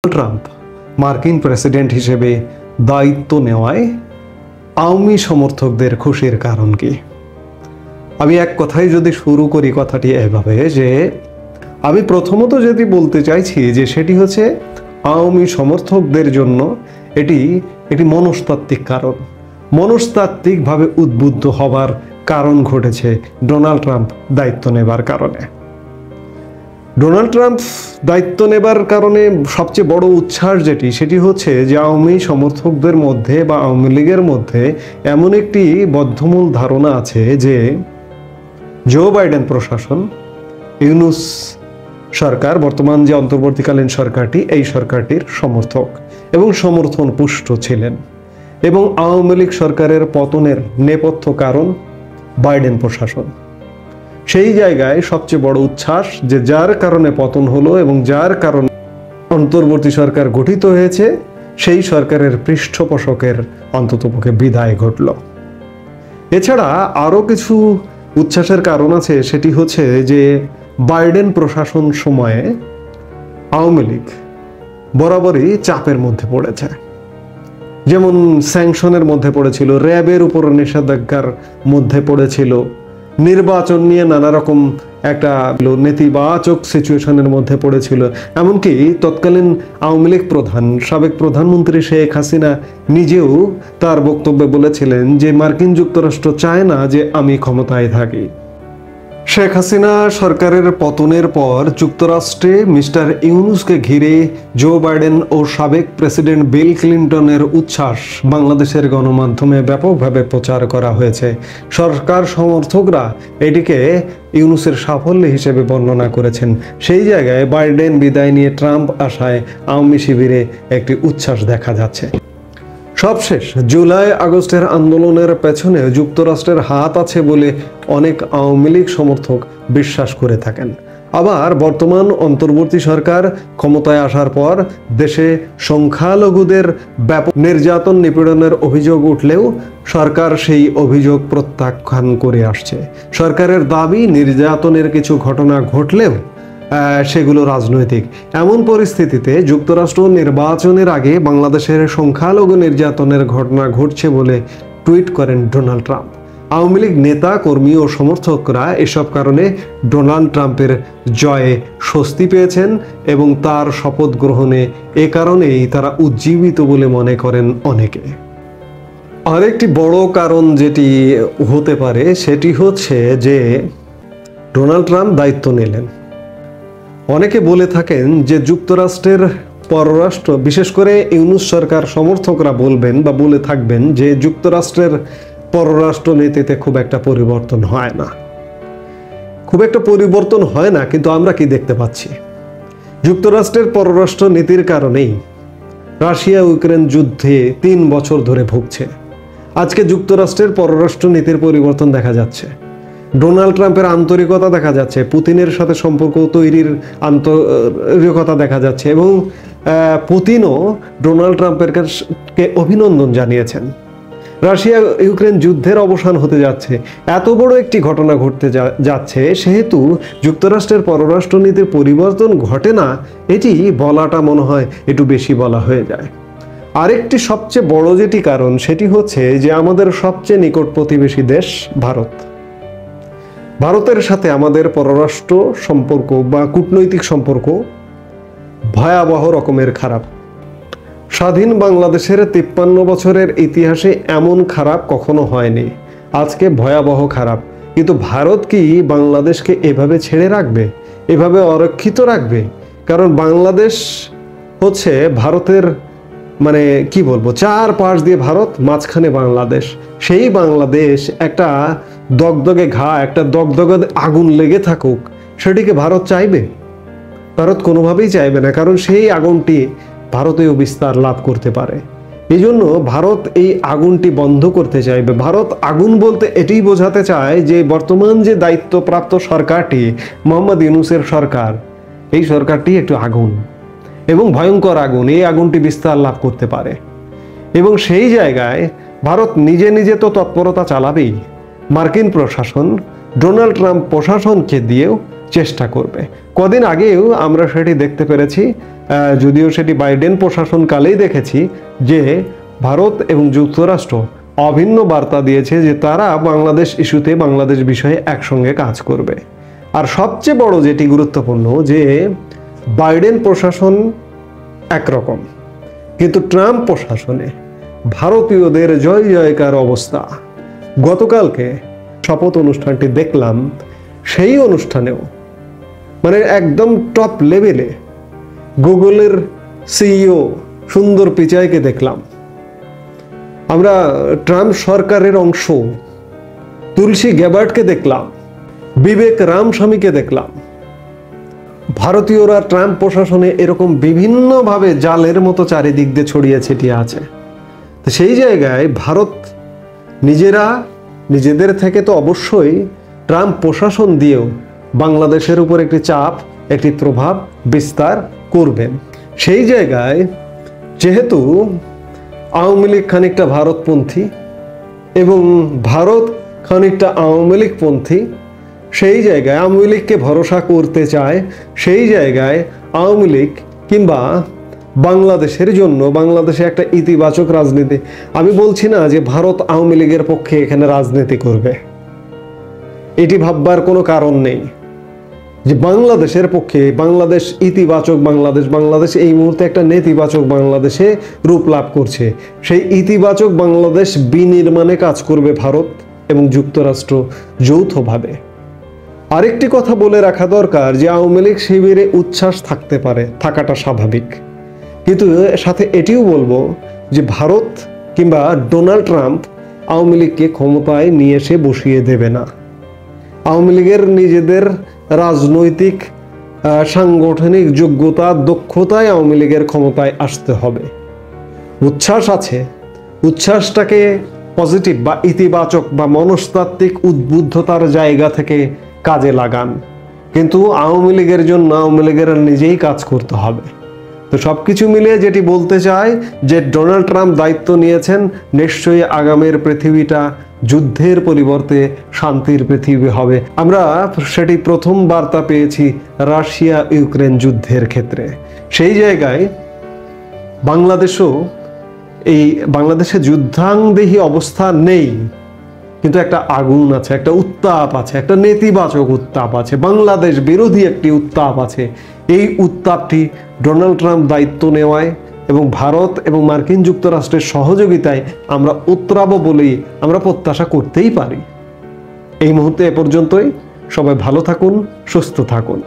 Trump মার্কিন president হিসেবে দায়িত্ব নেওয়ায় আওয়ামী সমর্থকদের খুশির কারণ কি? আমি এক কথায় যদি শুরু করি কথাটি এভাবে যে আমি প্রথমত যদি বলতে চাইছি যে সেটি হচ্ছে আওয়ামী সমর্থকদের জন্য এটি মনস্তাত্ত্বিক কারণ। মনস্তাত্ত্বিকভাবে উদ্বুদ্ধ হবার কারণ ঘটেছে ডোনাল্ড ট্রাম্প দায়িত্ব নেবার কারণে। ডোনাল্ড ট্রাম্প দায়িত্ব নেবার কারণে সবচেয়ে বড় উচ্ছ্বাস সেটি হচ্ছে যে আওয়ামী সমর্থকদের মধ্যে বা আওয়ামী লীগের মধ্যে এমন একটি বদ্ধমূল ধারণা আছে যে জো বাইডেন প্রশাসন, ইউনূস সরকার, বর্তমান যে অন্তর্বর্তীকালীন সরকারটি, এই সরকারটির সমর্থক এবং সমর্থন পুষ্ট ছিলেন এবং আওয়ামী লীগ সরকারের পতনের নেপথ্য কারণ বাইডেন প্রশাসন। সেই জায়গায় সবচেয়ে বড় উচ্ছ্বাস যে যার কারণে পতন হলো এবং যার কারণে অন্তর্বর্তী সরকার গঠিত হয়েছে সেই সরকারের পৃষ্ঠপোষকের অন্ততপক্ষে বিদায় ঘটল। এছাড়া আরও কিছু উচ্ছ্বাসের কারণ আছে, সেটি হচ্ছে যে বাইডেন প্রশাসন সময়ে আওয়ামী লীগ বরাবরই চাপের মধ্যে পড়েছে। যেমন স্যাংশনের মধ্যে পড়েছিল, র্যাবের উপর নিষেধাজ্ঞার মধ্যে পড়েছিল, নির্বাচন নিয়ে নানা রকম একটা নেতিবাচক সিচুয়েশনের মধ্যে পড়েছিল। এমনকি তৎকালীন আওয়ামী লীগ প্রধান, সাবেক প্রধানমন্ত্রী শেখ হাসিনা নিজেও তার বক্তব্যে বলেছিলেন যে মার্কিন যুক্তরাষ্ট্র চায় না যে আমি ক্ষমতায় থাকি। শেখ হাসিনা সরকারের পতনের পর যুক্তরাষ্ট্রে মিস্টার ইউনূসকে ঘিরে জো বাইডেন ও সাবেক প্রেসিডেন্ট বিল ক্লিন্টনের উচ্ছ্বাস বাংলাদেশের গণমাধ্যমে ব্যাপকভাবে প্রচার করা হয়েছে। সরকার সমর্থকরা এটিকে ইউনূসের সাফল্য হিসেবে বর্ণনা করেছেন। সেই জায়গায় বাইডেন বিদায় নিয়ে ট্রাম্প আসায় আওয়ামী শিবিরে একটি উচ্ছ্বাস দেখা যাচ্ছে। সবশেষ জুলাই আগস্টের আন্দোলনের পেছনে যুক্তরাষ্ট্রের হাত আছে বলে অনেক আওয়ামী লীগ সমর্থক বিশ্বাস করে থাকেন। আবার বর্তমান অন্তর্বর্তী সরকার ক্ষমতায় আসার পর দেশে সংখ্যালঘুদের ব্যাপক নির্যাতন নিপীড়নের অভিযোগ উঠলেও সরকার সেই অভিযোগ প্রত্যাখ্যান করে আসছে। সরকারের দাবি নির্যাতনের কিছু ঘটনা ঘটলেও সেগুলো রাজনৈতিক। এমন পরিস্থিতিতে যুক্তরাষ্ট্র নির্বাচনের আগে বাংলাদেশের সংখ্যালঘু নির্যাতনের ঘটনা ঘটছে বলে টুইট করেন ডোনাল্ড ট্রাম্প। আওয়ামী লীগ নেতা কর্মী ও সমর্থকরা এসব কারণে ডোনাল্ড ট্রাম্পের জয়ে স্বস্তি পেয়েছেন এবং তার শপথ গ্রহণে এ কারণেই তারা উজ্জীবিত বলে মনে করেন অনেকে। আরেকটি বড় কারণ যেটি হতে পারে সেটি হচ্ছে যে ডোনাল্ড ট্রাম্প দায়িত্ব নিলেন। অনেকে বলে থাকেন যে যুক্তরাষ্ট্রের পররাষ্ট্র, বিশেষ করে ইউনূস সরকার সমর্থকরা বলবেন বা বলে থাকবেন যে যুক্তরাষ্ট্রের পররাষ্ট্র নীতিতে খুব একটা পরিবর্তন হয় না। কিন্তু আমরা কি দেখতে পাচ্ছি? যুক্তরাষ্ট্রের পররাষ্ট্র নীতির কারণেই রাশিয়া ইউক্রেন যুদ্ধে 3 বছর ধরে ভুগছে। আজকে যুক্তরাষ্ট্রের পররাষ্ট্র নীতির পরিবর্তন দেখা যাচ্ছে। ডোনাল্ড ট্রাম্পের আন্তরিকতা দেখা যাচ্ছে, পুতিনের সাথে সম্পর্ক তৈরির আন্তরিকতা দেখা যাচ্ছে এবং পুতিনও ডোনাল্ড ট্রাম্পের কাছে অভিনন্দন জানিয়েছেন। রাশিয়া ইউক্রেন যুদ্ধের অবসান হতে যাচ্ছে, এত বড় একটি ঘটনা ঘটতে যাচ্ছে, সেহেতু যুক্তরাষ্ট্রের পররাষ্ট্রনীতির পরিবর্তন ঘটে না, এটি বলাটা মনে হয় একটু বেশি বলা হয়ে যায়। আরেকটি সবচেয়ে বড় যেটি কারণ সেটি হচ্ছে যে আমাদের সবচেয়ে নিকট প্রতিবেশী দেশ ভারতের সাথে আমাদের পররাষ্ট্র সম্পর্ক বা কূটনৈতিক সম্পর্ক ভয়াবহ রকমের খারাপ। স্বাধীন বাংলাদেশের 53 বছরের ইতিহাসে এমন খারাপ কখনো হয়নি। আজকে ভয়াবহ খারাপ। কিন্তু ভারত কি বাংলাদেশকে এভাবে ছেড়ে রাখবে, এভাবে অরক্ষিত রাখবে? কারণ বাংলাদেশ হচ্ছে ভারতের কি বলবো, 4 পাশ দিয়ে ভারত, মাঝখানে বাংলাদেশ। সেই বাংলাদেশ একটা দগদগে ঘা, একটা দগদগে আগুন লেগে থাকুক, সেটিকে ভারত চাইবে? ভারত কোনোভাবেই চাইবে না, কারণ সেই আগুনটি ভারতেও বিস্তার লাভ করতে পারে। এই জন্য ভারত এই আগুনটি বন্ধ করতে চাইবে। ভারত আগুন বলতে এটাই বোঝাতে চায় যে বর্তমান যে দায়িত্বপ্রাপ্ত সরকারটি, মোহাম্মদ ইউনূসের সরকার, এই সরকারটি একটু আগুন এবং ভয়ঙ্কর আগুন, এই আগুনটি বিস্তার লাভ করতে পারে। এবং সেই জায়গায় ভারত নিজে নিজে তো তৎপরতা চালাবেই, মার্কিন প্রশাসন ডোনাল্ড ট্রাম্প প্রশাসনকে দিয়েও চেষ্টা করবে। কদিন আগেও আমরা সেটি দেখতে পেরেছি। যদিও সেটি বাইডেন প্রশাসনকালেই দেখেছি যে ভারত এবং যুক্তরাষ্ট্র অভিন্ন বার্তা দিয়েছে যে তারা বাংলাদেশ ইস্যুতে, বাংলাদেশ বিষয়ে একসঙ্গে কাজ করবে। আর সবচেয়ে বড় যেটি গুরুত্বপূর্ণ যে বাইডেন প্রশাসন একরকম, কিন্তু ট্রাম্প প্রশাসনে ভারতীয়দের জয় জয়কার অবস্থা। গতকালকে শপথ অনুষ্ঠানটি দেখলাম, সেই অনুষ্ঠানেও মানে একদম টপ লেভেলে গুগলের সিইও সুন্দর পিচাইকে দেখলাম। আমরা ট্রাম্প সরকারের অংশ তুলসী গ্যাবার্টকে দেখলাম, বিবেক রামস্বামীকে দেখলাম। ভারতীয়রা ট্রাম্প প্রশাসনে এরকম বিভিন্নভাবে জালের মতো চারিদিক দিয়ে ছড়িয়ে ছিটিয়ে আছে। তো সেই জায়গায় ভারত নিজেদের থেকে তো অবশ্যই ট্রাম্প প্রশাসন দিয়েও বাংলাদেশের উপর একটি চাপ, একটি প্রভাব বিস্তার করবেন। সেই জায়গায় যেহেতু আওয়ামী লীগ খানিকটা ভারতপন্থী এবং ভারত খানিকটা আওয়ামী লীগপন্থী, সেই জায়গায় আওয়ামী লীগকে ভরসা করতে চায়। সেই জায়গায় আওয়ামী লীগ কিংবা বাংলাদেশের জন্য বাংলাদেশে একটা ইতিবাচক রাজনীতি, আমি বলছি না যে ভারত আওয়ামী লীগের পক্ষে এখানে রাজনীতি করবে, এটি ভাববার কোনো কারণ নেই। যে বাংলাদেশের পক্ষে, বাংলাদেশ ইতিবাচক বাংলাদেশ এই মুহূর্তে একটা নেতিবাচক বাংলাদেশে রূপ লাভ করছে। সেই ইতিবাচক বাংলাদেশ বিনির্মাণে কাজ করবে ভারত এবং যুক্তরাষ্ট্র যৌথভাবে। আরেকটি কথা বলে রাখা দরকার যে আওয়ামী লীগ শিবিরে উচ্ছ্বাস থাকতে পারে, থাকাটা স্বাভাবিক, কিন্তু সাথে এটিও বলবো যে ভারত কিংবা ডোনাল্ড ট্রাম্প আওয়ামী লীগকে ক্ষমতায় নিয়ে এসে বসিয়ে দেবে না। আওয়ামী লীগের নিজেদের রাজনৈতিক সাংগঠনিক যোগ্যতা, দক্ষতায় আওয়ামী লীগের ক্ষমতায় আসতে হবে। উচ্ছ্বাস আছে, উচ্ছ্বাসটাকে পজিটিভ বা ইতিবাচক বা মনস্তাত্ত্বিক উদ্বুদ্ধতার জায়গা থেকে কাজে লাগান, কিন্তু আওয়ামী লীগের জন্য আওয়ামী লীগের নিজেই কাজ করতে হবে। তো সবকিছু মিলিয়ে যেটি বলতে চাই যে ডোনাল্ড ট্রাম্প দায়িত্ব নিয়েছেন, নিশ্চয়ই আগামীর পৃথিবীটা যুদ্ধের পরিবর্তে শান্তির পৃথিবী হবে। আমরা সেটি প্রথম বার্তা পেয়েছি রাশিয়া ইউক্রেন যুদ্ধের ক্ষেত্রে। সেই জায়গায় বাংলাদেশে যুদ্ধাংদেহী অবস্থা নেই, কিন্তু একটা আগুন আছে, একটা উত্তাপ আছে, একটা নেতিবাচক উত্তাপ আছে, বাংলাদেশ বিরোধী একটি উত্তাপ আছে। এই উত্তাপটি ডোনাল্ড ট্রাম্প দায়িত্ব নেওয়ায় এবং ভারত এবং মার্কিন যুক্তরাষ্ট্রের সহযোগিতায় আমরা উতরাবো বলেই আমরা প্রত্যাশা করতেই পারি। এই মুহূর্তে এ পর্যন্তই। সবাই ভালো থাকুন, সুস্থ থাকুন।